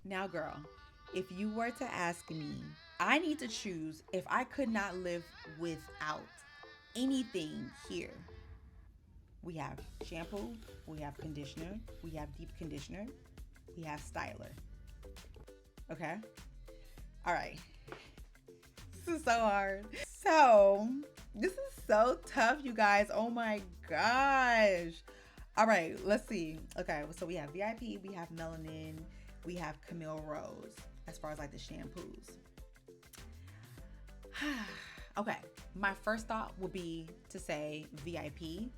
Now, girl, if you were to ask me, I need to choose if I could not live without anything here. We have shampoo, we have conditioner, we have deep conditioner, we have styler. Okay? All right. This is so hard. So, this is so tough, you guys. Oh my gosh. All right, let's see. Okay, so we have VIP, we have melanin, we have Camille Rose as far as like the shampoos. Okay, my first thought would be to say VIP.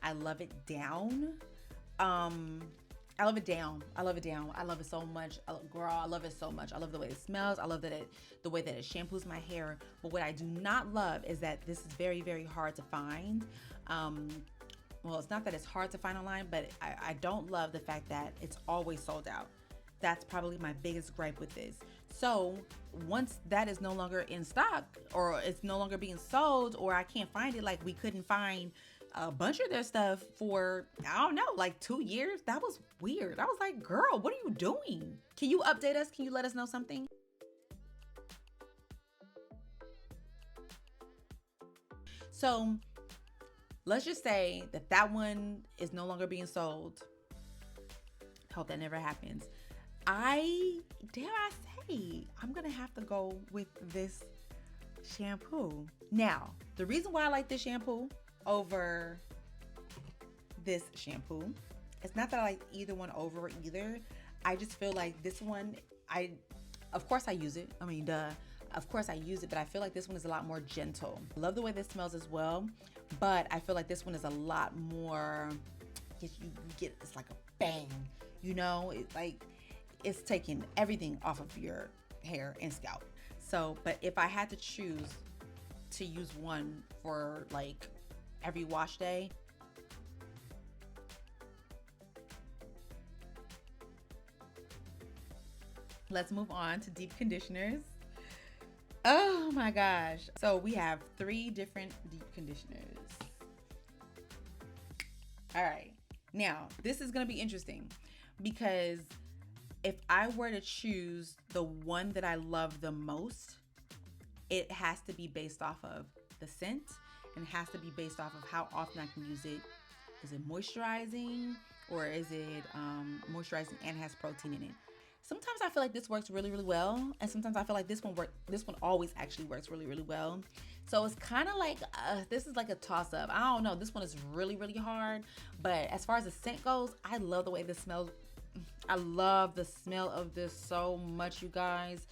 I love it down. I love it down. I love it down. I love it so much. Girl, I love it so much. I love the way it smells. I love that the way that it shampoos my hair. But what I do not love is that this is very, very hard to find. Well, it's not that it's hard to find online, but I don't love the fact that it's always sold out. That's probably my biggest gripe with this. So once that is no longer in stock, or it's no longer being sold, or I can't find it, like we couldn't find a bunch of their stuff for, I don't know, like 2 years. That was weird. I was like, girl, what are you doing? Can you update us? Can you let us know something? So let's just say that that one is no longer being sold. Hope that never happens. Dare I say, I'm gonna have to go with this shampoo. Now, the reason why I like this shampoo over this shampoo, it's not that I like either one over either. I just feel like this one, of course I use it. I mean, duh. Of course I use it, but I feel like this one is a lot more gentle. I love the way this smells as well, but I feel like this one is a lot more, you get, it's like a bang, you know? It's like, it's taking everything off of your hair and scalp. So, but if I had to choose to use one for like every wash day, let's move on to deep conditioners. Oh my gosh. So we have 3 different deep conditioners. All right. Now, this is going to be interesting because if I were to choose the one that I love the most, it has to be based off of the scent and it has to be based off of how often I can use it. Is it moisturizing, or is it moisturizing and has protein in it? Sometimes I feel like this works really, really well, and sometimes I feel like this one always actually works really, really well. So it's kind of like this is like a toss up. I don't know. This one is really, really hard, but as far as the scent goes, I love the way this smells. I love the smell of this so much, you guys.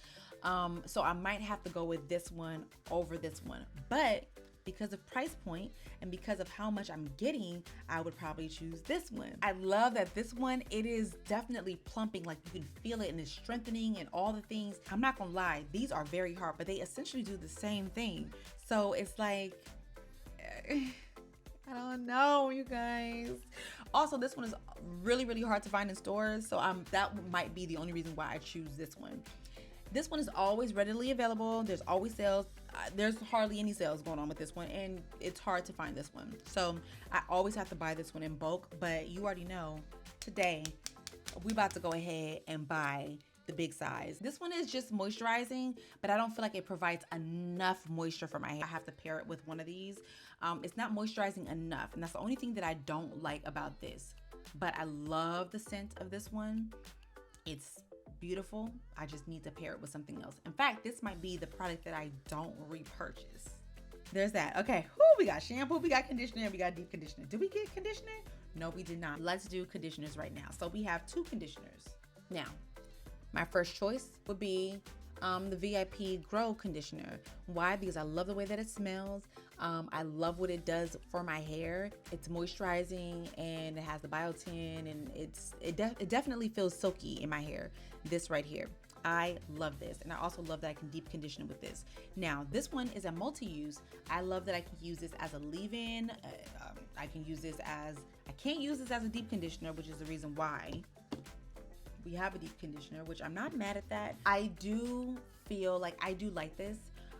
So I might have to go with this one over this one, but because of price point and because of how much I'm getting, I would probably choose this one. I love that this one, it is definitely plumping, like you can feel it and it's strengthening and all the things. I'm not gonna lie, these are very hard, but they essentially do the same thing. So it's like, I don't know, you guys. Also, this one is really, really hard to find in stores, so that might be the only reason why I choose this one. This one is always readily available. There's always sales. There's hardly any sales going on with this one, and it's hard to find this one. So I always have to buy this one in bulk, but you already know, today, we about to go ahead and buy the big size. This one is just moisturizing, but I don't feel like it provides enough moisture for my hair. I have to pair it with one of these. It's not moisturizing enough, and that's the only thing that I don't like about this. But I love the scent of this one. It's beautiful. I just need to pair it with something else. In fact, this might be the product that I don't repurchase. There's that. Okay, we got shampoo, we got conditioner, we got deep conditioner. Did we get conditioner? No, we did not. Let's do conditioners right now. So we have 2 conditioners. Now, my first choice would be the VIP Grow Conditioner. Why? Because I love the way that it smells. I love what it does for my hair. It's moisturizing and it has the biotin, and it definitely feels silky in my hair. This right here. I love this, and I also love that I can deep condition with this. Now, this one is a multi-use. I love that I can use this as a leave-in. I can use this as, I can't use this as a deep conditioner, which is the reason why we have a deep conditioner, which I'm not mad at that. I do feel like I do like this,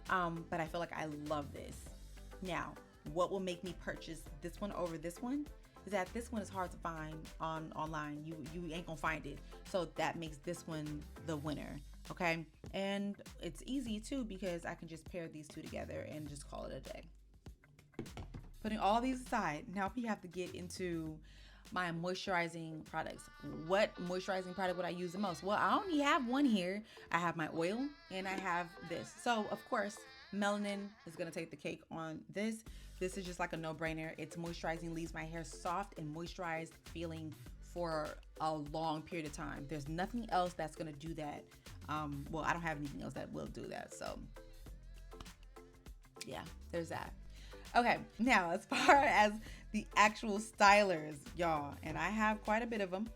but I feel like I love this. Now, what will make me purchase this one over this one is that this one is hard to find online. You ain't gonna find it. So that makes this one the winner. Okay, and it's easy too because I can just pair these two together and just call it a day. Putting all these aside, now we have to get into my moisturizing products. What moisturizing product would I use the most? Well, I only have one here. I have my oil and I have this. So of course, melanin is gonna take the cake on this. This is just like a no-brainer. It's moisturizing, leaves my hair soft and moisturized feeling for a long period of time. There's nothing else that's gonna do that. Well, I don't have anything else that will do that. So yeah, there's that. Okay, now as far as the actual stylers, y'all, and I have quite a bit of them.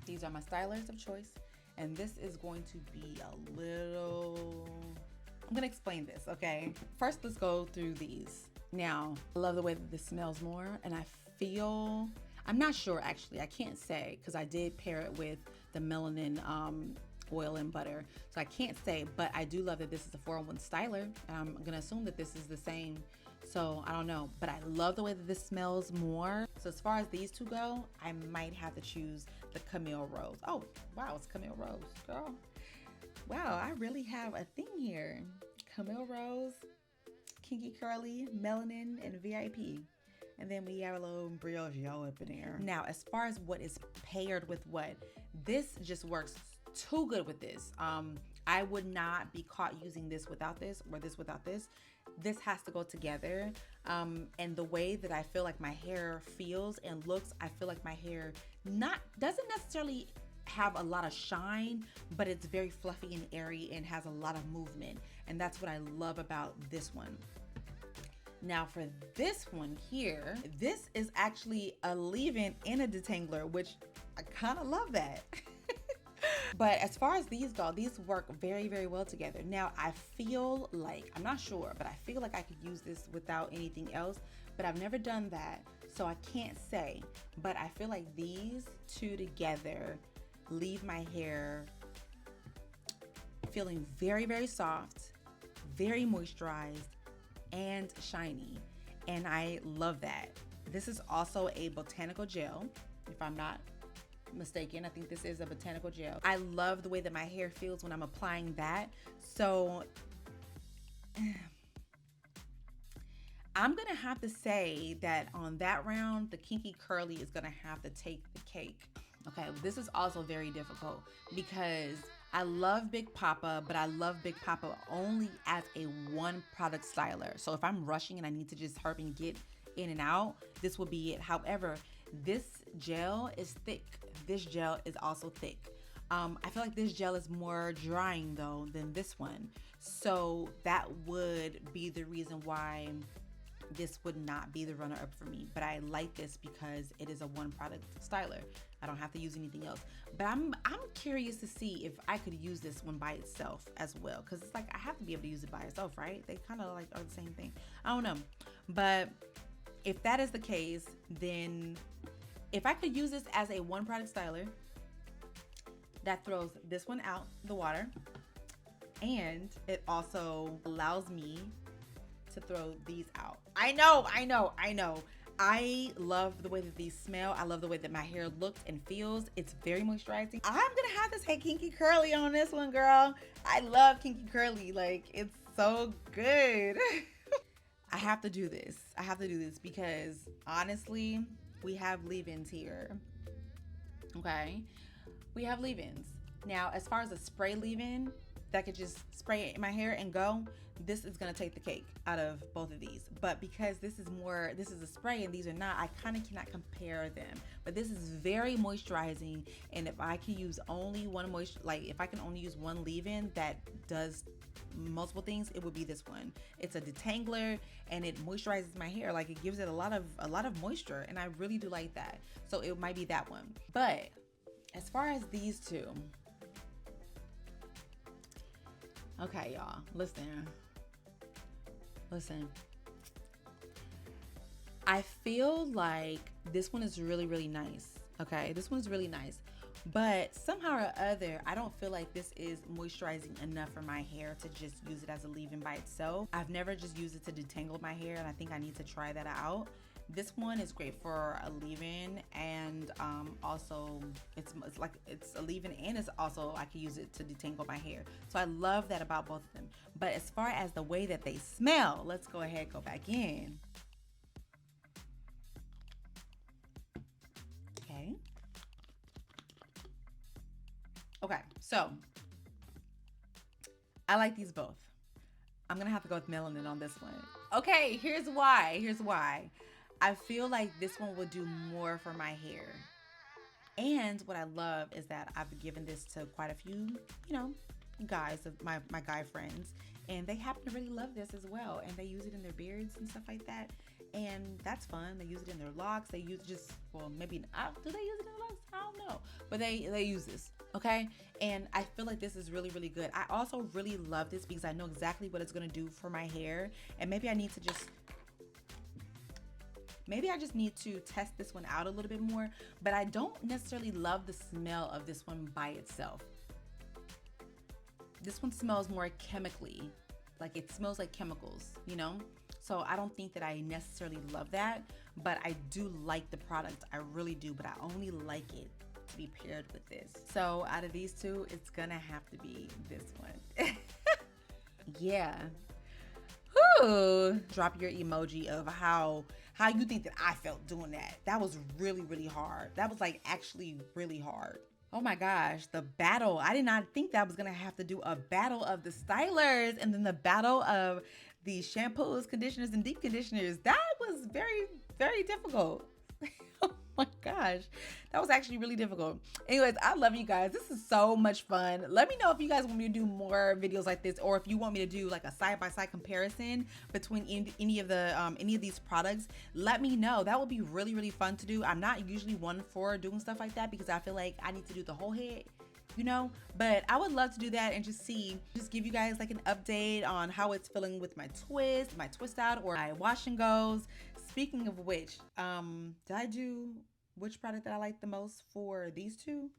These are my stylers of choice, and this is going to be a little, I'm gonna explain this, okay? First, let's go through these. Now, I love the way that this smells more, and I feel, I'm not sure actually, I can't say, because I did pair it with the melanin oil and butter, so I can't say, but I do love that this is a 4-in-1 styler, and I'm gonna assume that this is the same, so I don't know, but I love the way that this smells more. So as far as these two go, I might have to choose the Camille Rose. Oh wow, it's Camille Rose, girl. Wow, I really have a thing here. Camille Rose, Kinky Curly, Melanin, and VIP. And then we have a little brioche y'all up in there. Now, as far as what is paired with what, this just works too good with this. I would not be caught using this without this, or this without this. This has to go together. And the way that I feel like my hair feels and looks, I feel like my hair doesn't necessarily have a lot of shine, but it's very fluffy and airy and has a lot of movement. And that's what I love about this one. Now for this one here, this is actually a leave-in and a detangler, which I kind of love that. But as far as these go, these work very, very well together. Now I feel like, I'm not sure, but I feel like I could use this without anything else, but I've never done that, so I can't say. But I feel like these two together leave my hair feeling very, very soft, very moisturized, and shiny, and I love that. This is also a botanical gel, if I'm not mistaken. I think this is a botanical gel. I love the way that my hair feels when I'm applying that. So I'm gonna have to say that on that round, the Kinky Curly is gonna have to take the cake. Okay, this is also very difficult because I love Big Papa, but I love Big Papa only as a one product styler. So if I'm rushing and I need to just hurry and get in and out, this will be it. However, this gel is thick. This gel is also thick. I feel like this gel is more drying though than this one. So that would be the reason why this would not be the runner-up for me. But I like this because it is a one product styler. I don't have to use anything else. But I'm curious to see if I could use this one by itself as well, because it's like I have to be able to use it by itself, right? They kind of like are the same thing. I don't know. But if that is the case, then if I could use this as a one product styler, that throws this one out the water, and it also allows me to throw these out. I know. I love the way that these smell. I love the way that my hair looks and feels. It's very moisturizing. I'm gonna have to say Kinky Curly on this one, girl. I love Kinky Curly. Like, it's so good. I have to do this. I have to do this because honestly, we have leave-ins here. Okay, we have leave-ins. Now, as far as a spray leave-in that could just spray it in my hair and go, this is gonna take the cake out of both of these. But because this is a spray and these are not, I kind of cannot compare them. But this is very moisturizing, and if I can use only one if I can only use one leave-in that does multiple things, it would be this one. It's a detangler and it moisturizes my hair. Like, it gives it a lot of moisture, and I really do like that. So it might be that one. But as far as these two, okay, y'all, listen. I feel like this one is really, really nice. Okay, this one's really nice. But somehow or other, I don't feel like this is moisturizing enough for my hair to just use it as a leave-in by itself. I've never just used it to detangle my hair, and I think I need to try that out. This one is great for a leave-in, and also it's a leave-in, and it's also I can use it to detangle my hair. So I love that about both of them. But as far as the way that they smell, let's go ahead and go back in. Okay. Okay, so I like these both. I'm gonna have to go with melanin on this one. Okay, here's why. Here's why. I feel like this one will do more for my hair. And what I love is that I've given this to quite a few, you know, guys, of my guy friends, and they happen to really love this as well. And they use it in their beards and stuff like that. And that's fun. They use it in their locks. They use just, well, maybe, do they use it in their locks? I don't know. But they use this, okay? And I feel like this is really, really good. I also really love this because I know exactly what it's going to do for my hair. And maybe I need to just, maybe I just need to test this one out a little bit more. But I don't necessarily love the smell of this one by itself. This one smells more chemically. Like it smells like chemicals, you know? So I don't think that I necessarily love that, but I do like the product. I really do, but I only like it to be paired with this. So out of these two, it's gonna have to be this one. Yeah. Whew. Drop your emoji of how you think that I felt doing that. That was really, really hard. That was like actually really hard. Oh my gosh, the battle. I did not think that I was gonna have to do a battle of the stylers and then the battle of the shampoos, conditioners, and deep conditioners. That was very, very difficult. Oh my gosh, that was actually really difficult. Anyways, I love you guys. This is so much fun. Let me know if you guys want me to do more videos like this, or if you want me to do like a side-by-side comparison between any of these products. Let me know. That would be really, really fun to do. I'm not usually one for doing stuff like that because I feel like I need to do the whole head, you know, but I would love to do that and just give you guys like an update on how it's feeling with my twist out, or my wash and goes. Speaking of which, did I do which product that I like the most for these two?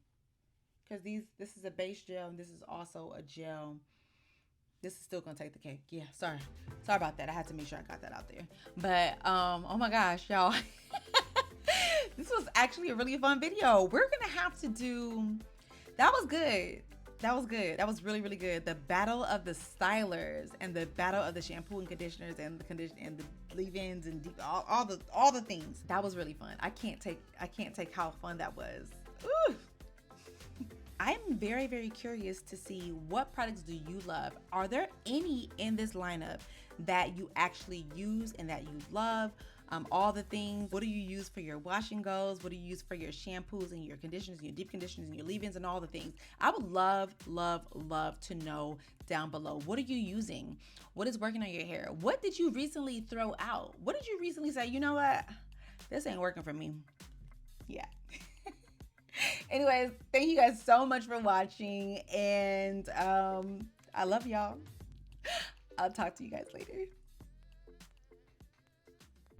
Because this is a base gel and this is also a gel. This is still gonna take the cake. Yeah, sorry about that. I had to make sure I got that out there. But oh my gosh, y'all. This was actually a really fun video. We're gonna have to do, that was good. That was good. That was really, really good. The battle of the stylers and the battle of the shampoo and conditioners and the leave-ins and all the things. That was really fun. I can't take how fun that was. Ooh. I'm very, very curious to see what products do you love. Are there any in this lineup that you actually use and that you love? All the things. What do you use for your wash and goes? What do you use for your shampoos and your conditioners and your deep conditioners and your leave-ins and all the things? I would love, love, love to know down below. What are you using? What is working on your hair? What did you recently throw out? What did you recently say, you know what? This ain't working for me. Yeah. Anyways, thank you guys so much for watching, and I love y'all. I'll talk to you guys later.